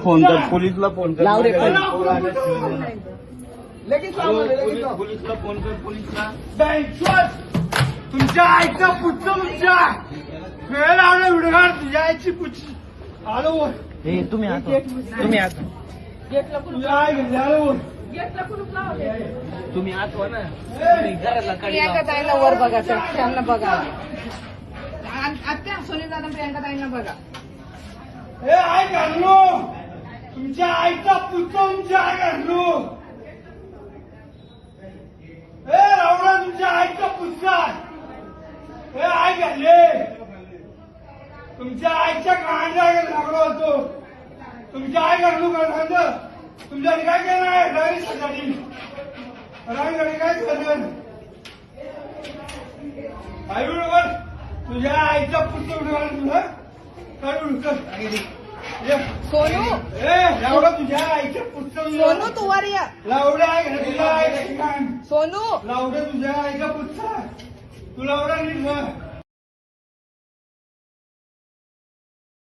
Phone कर, पोलीसला phone कर. लाव रे फोन. पोलीसला फोन कर, पोलीसला. तुमच्या आईचा पुच्छ तुमच्या वेळ लावलं विडगार तुझ्या आईची पुच्छ आलो वर. हे तुम्ही आत व्हा. तुम्ही आत व्हा. तुझ्या आई घरी आलो वर. तुम्ही आत व्हा ना. तुम्ही घराला काढी लावा. प्रियांका ताईला वर बघा सर, त्यांना बघा. आत्या सोनी दादा प्रियांका ताईंना बघा. हे आई घाललो तुमच्या आईचा पुच्छ तुमच्या आई घाललो. हे रावणा तुमच्या आईचा पुच्छ हे आई घालले. तुमच्या आईच्या कांड्या लागलो होतो. तुमच्या आई घालू का सांग. तुमच्याकडे काय केलं आहे डायरीसाठी रांगडे काय केलं आई बरोबर तुझ्या आईचा पुच्छ उडवाल तुला काय उडकर सोनू लावडा तुझ्या आईच्या पुच्छ सोनू तू वर या. लावडा आहे तुझ्या आईच्या सोनू लावडा तुझ्या आईचा पुच्छ तू लावडा नीट